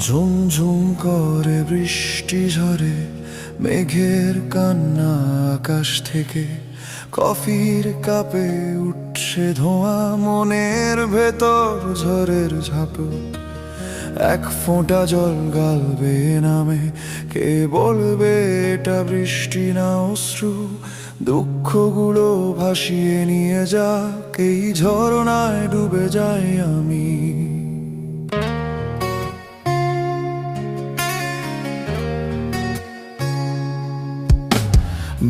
ঝুমঝুম করে বৃষ্টি ঝরে, মেঘের কান্না আকাশ থেকে। কফির কাপে উঠছে ধোঁয়া, মনের ভেতর ঝড়ের ঝাপট। এক ফোঁটা জল গাল বেয়ে নামে, কে বলবে এটা বৃষ্টি না অশ্রু? দুঃখগুলো ভাসিয়ে নিয়ে যাক, এই ঝরনায় ডুবে যাই আমি।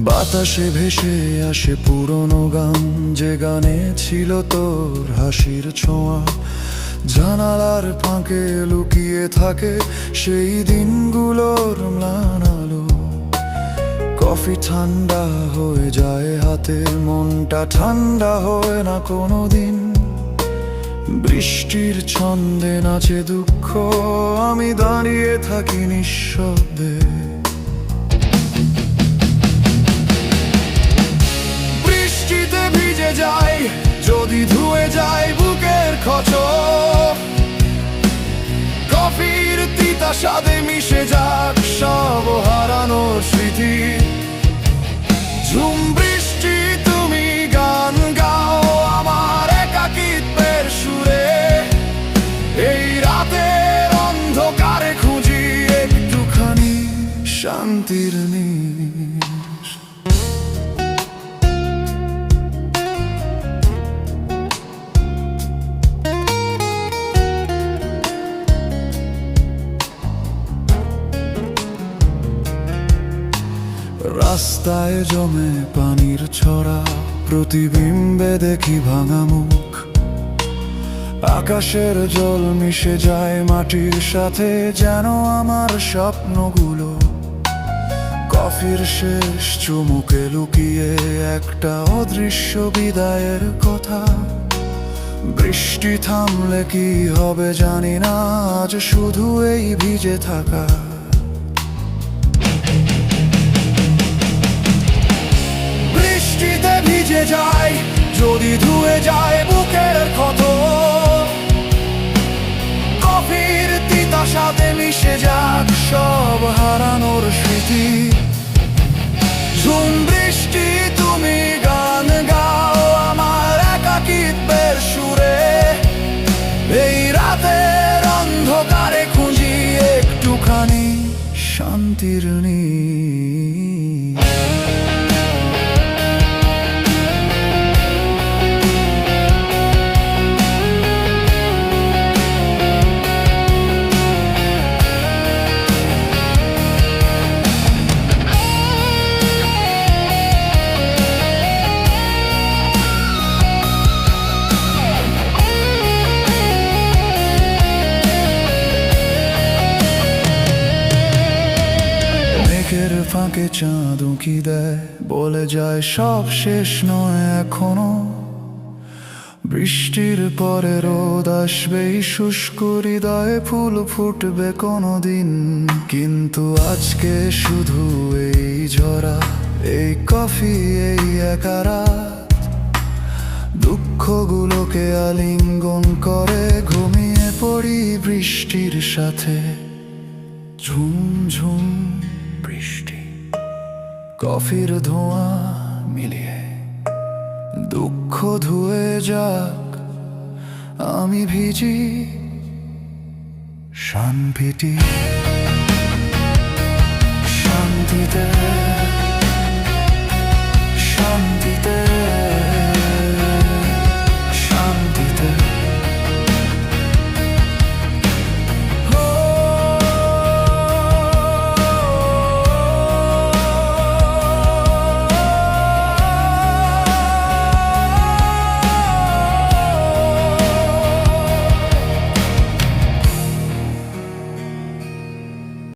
বাতাসে ভেসে আসে পুরনো গান, যে গানে ছিল তোর হাসির ছোঁয়া। জানালার ফাঁকে লুকিয়ে থাকে সেই দিনগুলোর ম্লান আলো। কফি ঠান্ডা হয়ে যায় হাতে, মনটা ঠান্ডা হয় না কোনোদিন। বৃষ্টির ছন্দে নাচে দুঃখ, আমি দাঁড়িয়ে থাকি নিঃশব্দে। বৃষ্টিতে ভিজে যাই, যদি ধুয়ে যায় বুকের খচক। কফির তিতা স্বাদে মিশে যাক সব হারানোর স্মৃতি। ঝুম বৃষ্টি তুমি গান গাও আমার একাকিত্বের সুরে। এই রাতের অন্ধকারে খুঁজি একটুখানি শান্তির নিশ। রাস্তায় জমে পানির ছড়া, প্রতিবিম্বে দেখি ভাঙা মুখ। আকাশের জল মিশে যায় মাটির সাথে, যেন আমার স্বপ্নগুলো। কফির শেষ চুমুকে লুকিয়ে একটা অদৃশ্য বিদায়ের কথা। বৃষ্টি থামলে কি হবে জানি না, আজ শুধু এই ভিজে থাকা। বৃষ্টিতে ভিজে যায়, যদি ধুয়ে যায় বুকের ক্ষত। কফির তিতা সাথে মিশে যাক সব হারানোর স্মৃতি। ঝুম বৃষ্টি তুমি গান গাও আমার একাকিত্বের সুরে। এই রাতের অন্ধকারে খুঁজি একটুখানি শান্তির নিশ। মেঘের ফাঁকে চাঁদ উঁকি দেয়, বলে যায় সব শেষ নয় এখনো। বৃষ্টির পরে রোদ আসবে, শুষ্ক হৃদয়ে ফুল ফুটবে কোনোদিন। কিন্তু আজকে শুধু এই ঝরা, এই কফি, এই একা রাত। দুঃখগুলোকে আলিঙ্গন করে ঘুমিয়ে পড়ি বৃষ্টির সাথে। ঝুমঝুম বৃষ্টি, কফির ধোঁয়া মিলিয়ে দুঃখ ধুয়ে যাক, আমি ভিজি শান্তিতে। শান্তিতে, শান্তিতে।